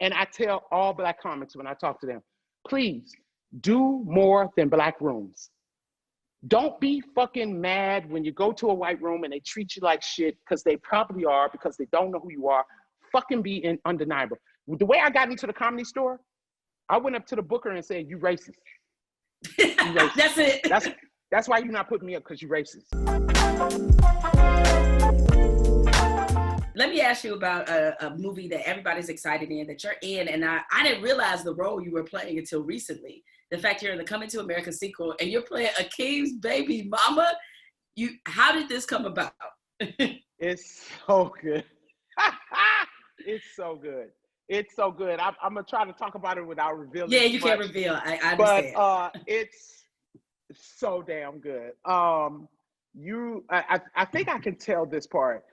And I tell all Black comics when I talk to them, please do more than Black rooms. Don't be fucking mad when you go to a white room and they treat you like shit, because they probably are, because they don't know who you are. Fucking be undeniable. The way I got into the Comedy Store, I went up to the booker and said, "You racist. You racist." That's it. That's why you're not putting me up, because you racist. Let me ask you about a movie that everybody's excited in, that you're in, and I didn't realize the role you were playing until recently. The fact you're in the Coming to America sequel and you're playing Akeem's baby mama. How did this come about? It's so good. It's so good. It's so good. I'm gonna try to talk about it without revealing. Yeah, you can't reveal. I understand. But it's so damn good. I think I can tell this part.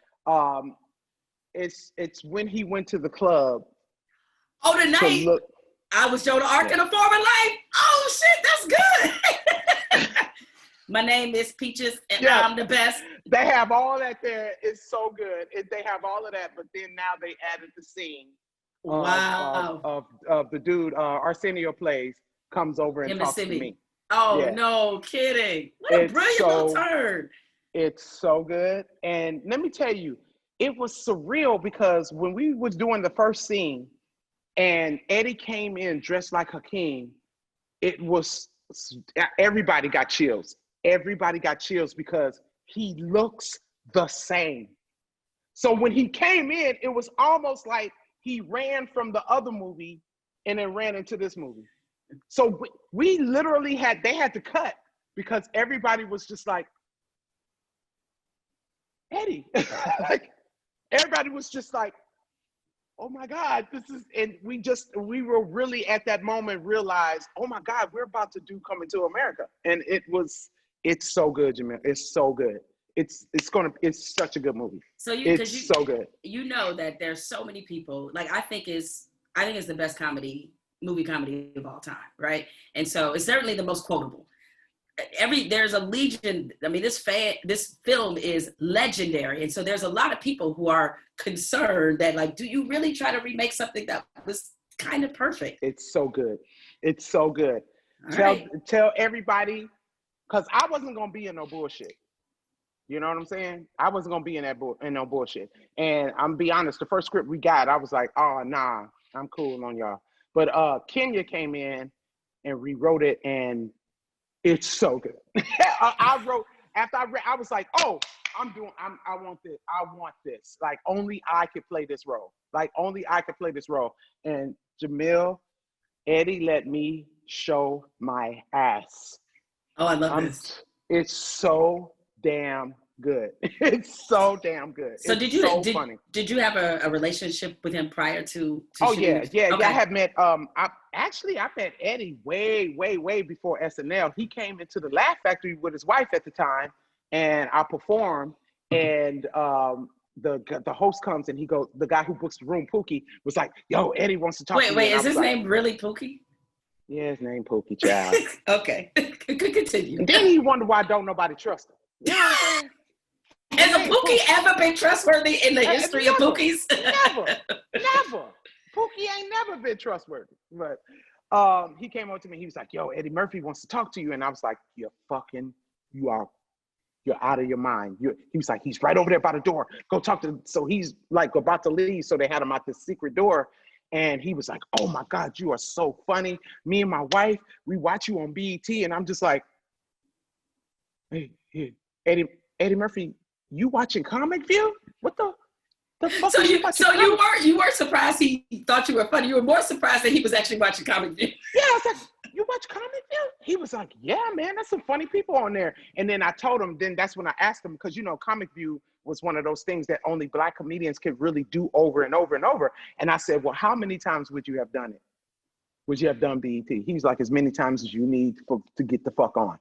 It's when he went to the club. Oh, the night I was Joan of Arc in a former life. Oh shit, that's good. My name is Peaches and I'm the best. They have all that there. It's so good. They have all of that, but then now they added the scene. Wow. Of the dude Arsenio plays comes over and talks to me. Oh, yeah. No kidding. What a brilliant little turn. It's so good. And let me tell you, it was surreal, because when we was doing the first scene and Eddie came in dressed like Hakeem, everybody got chills. Everybody got chills because he looks the same. So when he came in, it was almost like he ran from the other movie and then ran into this movie. So we literally they had to cut, because everybody was just like, Eddie. Like, everybody was just like, oh my God, and we were really at that moment realized, oh my God, we're about to do Coming to America. And it's so good, Jemele. It's so good. It's such a good movie. So it's so good. You know that there's so many people, like, I think it's the best movie comedy of all time, right? And so it's certainly the most quotable. There's a legion. I mean, this film is legendary, and so there's a lot of people who are concerned that, like, do you really try to remake something that was kind of perfect? It's so good. It's so good. Tell everybody, because I wasn't gonna be in no bullshit. You know what I'm saying? I wasn't gonna be in no bullshit. And I'm be honest, the first script we got, I was like, oh nah, I'm cool on y'all. But Kenya came in and rewrote it, and it's so good. I was like, oh, I want this. I want this. Like, only I could play this role. And Jemele, Eddie let me show my ass. Oh, I love this. It's so damn good. It's so damn good. So funny. Did you have a relationship with him prior to shooting? Yeah. I had met I met Eddie way before SNL. He came into the Laugh Factory with his wife at the time, and I performed, and the host comes and he goes, the guy who books the room, Pookie, was like, yo, Eddie wants to talk to you. Wait, is his name really Pookie? Yeah, his name Pookie, child. Okay. Continue. And then he wondered why don't nobody trust him. You know what I'm saying? Has a Pookie ever been trustworthy in the history of Pookies? Never. Pookie ain't never been trustworthy. But he came up to me. He was like, yo, Eddie Murphy wants to talk to you. And I was like, you're out of your mind. He was like, he's right over there by the door. Go talk to him. So he's like about to leave. So they had him out this secret door. And he was like, oh my God, you are so funny. Me and my wife, we watch you on BET. And I'm just like, hey, Eddie Murphy, you watching Comic View? What the fuck? So you weren't surprised he thought you were funny. You were more surprised that he was actually watching Comic View. Yeah, I was like, you watch Comic View? He was like, yeah, man, there's some funny people on there. And then I told him, then that's when I asked him, because, you know, Comic View was one of those things that only Black comedians could really do over and over and over. And I said, well, how many times would you have done it? Would you have done BET? He's like, as many times as you need to get the fuck on.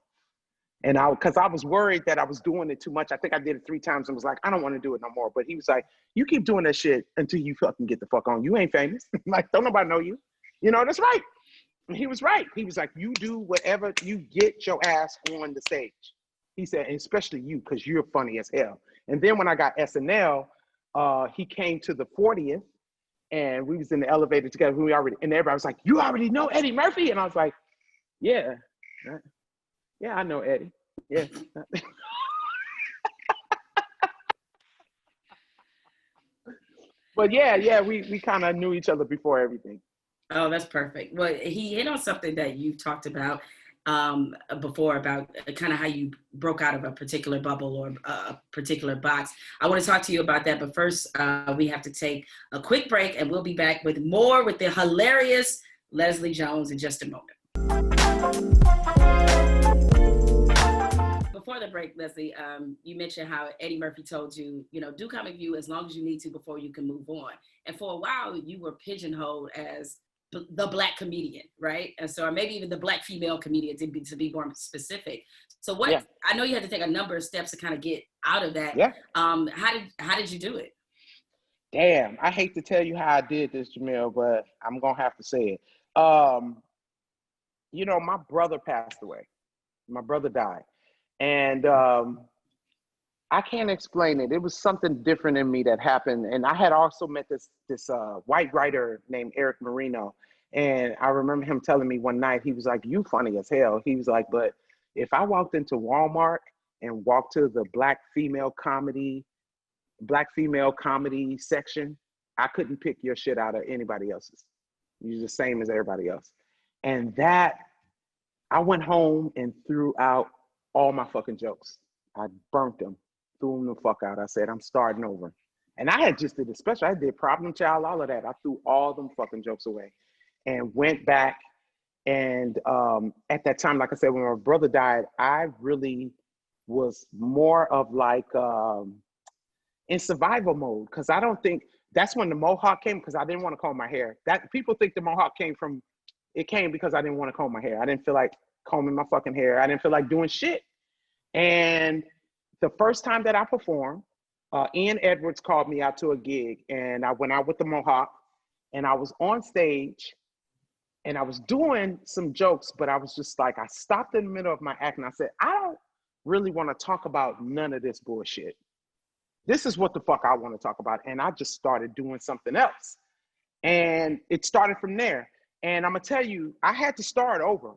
And because I was worried that I was doing it too much. I think I did it 3 times and was like, I don't want to do it no more. But he was like, you keep doing that shit until you fucking get the fuck on. You ain't famous. Like, don't nobody know you. You know, that's right. And he was right. He was like, you do whatever, you get your ass on the stage. He said, and especially you, because you're funny as hell. And then when I got SNL, he came to the 40th And we was in the elevator together. And everybody was like, "You already know Eddie Murphy?" And I was like, "Yeah, yeah, I know Eddie. Yeah." But yeah, we kind of knew each other before everything. Oh, that's perfect. Well, he hit on something that you've talked about before about kind of how you broke out of a particular bubble or a particular box. I want to talk to you about that, but first we have to take a quick break, and we'll be back with more with the hilarious Leslie Jones in just a moment. Before the break, Leslie, you mentioned how Eddie Murphy told you, do Comic View as long as you need to before you can move on. And for a while, you were pigeonholed as the Black comedian, right? And so, or maybe even the Black female comedian to be more specific. So I know you had to take a number of steps to kind of get out of that. Yeah. How did you do it? Damn, I hate to tell you how I did this, Jemele, but I'm gonna have to say it. My brother passed away. My brother died. And I can't explain it. It was something different in me that happened. And I had also met this white writer named Eric Marino. And I remember him telling me one night, he was like, "You funny as hell." He was like, "But if I walked into Walmart and walked to the Black female comedy section, I couldn't pick your shit out of anybody else's. You're the same as everybody else." And that, I went home and threw out all my fucking jokes. I burnt them, threw them the fuck out. I said, "I'm starting over." And I had just did a special. I did Problem Child, all of that. I threw all them fucking jokes away and went back. And at that time, like I said, when my brother died, I really was more of like in survival mode, because I don't think that's when the mohawk came, because I didn't want to comb my hair. That people think the mohawk came because I didn't want to comb my hair. I didn't feel like combing my fucking hair. I didn't feel like doing shit. And the first time that I performed, Ian Edwards called me out to a gig, and I went out with the mohawk, and I was on stage, and I was doing some jokes, but I was just like, I stopped in the middle of my act, and I said, "I don't really want to talk about none of this bullshit. This is what the fuck I want to talk about." And I just started doing something else. And it started from there. And I'm gonna tell you, I had to start over.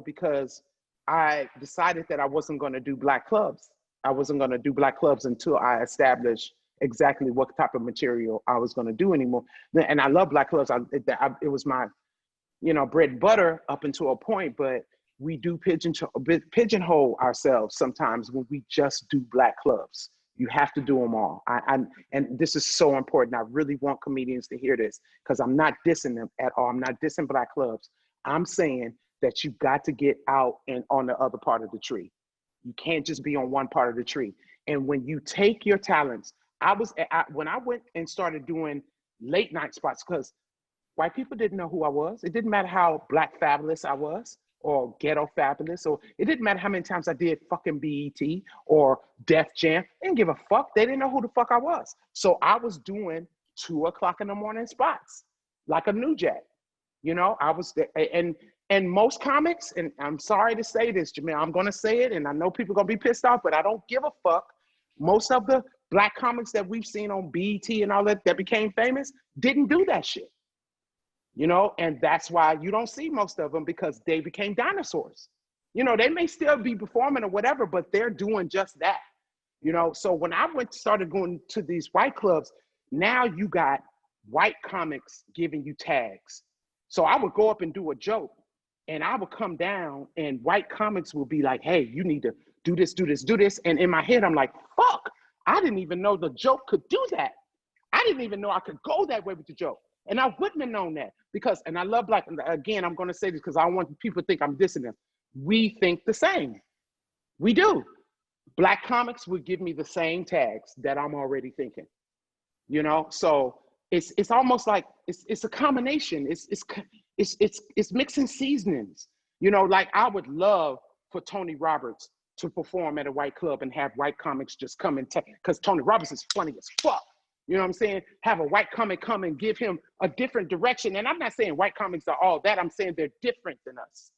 Because I decided that I wasn't gonna do Black clubs. I wasn't gonna do Black clubs until I established exactly what type of material I was gonna do anymore. And I love Black clubs. It was my, bread and butter up until a point, but we do pigeonhole ourselves sometimes when we just do Black clubs. You have to do them all. And this is so important. I really want comedians to hear this, because I'm not dissing them at all. I'm not dissing Black clubs. I'm saying that you got to get out and on the other part of the tree. You can't just be on one part of the tree. And when you take your talents, when I went and started doing late night spots, because white people didn't know who I was. It didn't matter how Black fabulous I was, or ghetto fabulous, or it didn't matter how many times I did fucking BET or Def Jam. They didn't give a fuck. They didn't know who the fuck I was. So I was doing 2:00 in the morning spots, like a new jack. I was there. And most comics, and I'm sorry to say this, Jemele, I'm gonna say it, and I know people are gonna be pissed off, but I don't give a fuck. Most of the Black comics that we've seen on BET and all that became famous didn't do that shit. And that's why you don't see most of them, because they became dinosaurs. They may still be performing or whatever, but they're doing just that. So when I started going to these white clubs, now you got white comics giving you tags. So I would go up and do a joke, and I would come down, and white comics would be like, "Hey, you need to do this, do this, do this." And in my head, I'm like, fuck, I didn't even know the joke could do that. I didn't even know I could go that way with the joke. And I wouldn't have known that, because, and I love Black, again, I'm going to say this because I don't want people to think I'm dissing them. We think the same. We do. Black comics would give me the same tags that I'm already thinking, So it's almost like it's a combination. It's mixing seasonings, Like I would love for Tony Roberts to perform at a white club and have white comics just come and because Tony Roberts is funny as fuck. You know what I'm saying? Have a white comic come and give him a different direction. And I'm not saying white comics are all that. I'm saying they're different than us.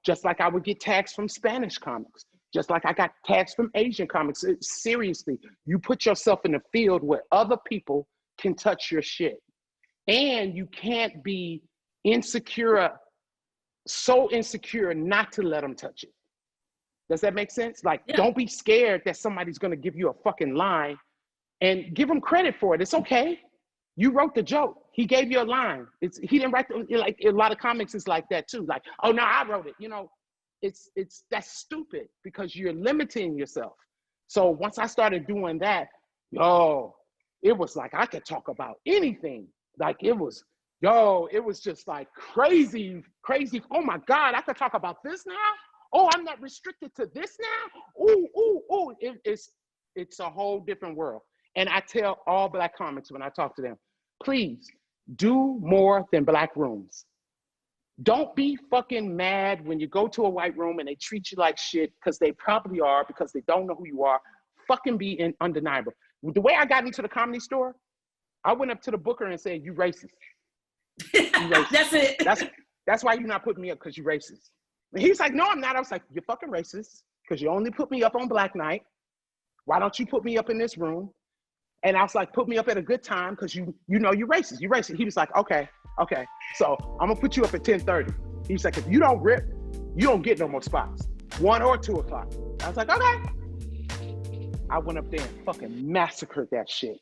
Just like I would get tags from Spanish comics, just like I got tags from Asian comics. Seriously, you put yourself in a field where other people can touch your shit. And you can't be insecure, so insecure not to let them touch it. Does that make sense? Like, don't be scared that somebody's going to give you a fucking line, and give them credit for it. It's okay. You wrote the joke. He gave you a line. He didn't write like a lot of comics is like that too. Like, oh no, I wrote it. You know, that's stupid because you're limiting yourself. So once I started doing that, it was like I could talk about anything. Like it was just like crazy. Oh my God, I could talk about this now. Oh, I'm not restricted to this now. Ooh. It's a whole different world. And I tell all Black comics when I talk to them, please do more than Black rooms. Don't be fucking mad when you go to a white room and they treat you like shit, because they probably are, because they don't know who you are. Fucking be undeniable. The way I got into the Comedy Store, I went up to the booker and said, you racist. You racist. That's it. That's why you're not putting me up, because you're racist. And he's like, no, I'm not. I was like, you're fucking racist, because you only put me up on Black Night. Why don't you put me up in this room? And I was like, put me up at a good time, because you know you're racist. You're racist. He was like, okay. So I'm gonna put you up at 10:30. He's like, if you don't rip, you don't get no more spots. 1 or 2 o'clock. I was like, okay. I went up there and fucking massacred that shit.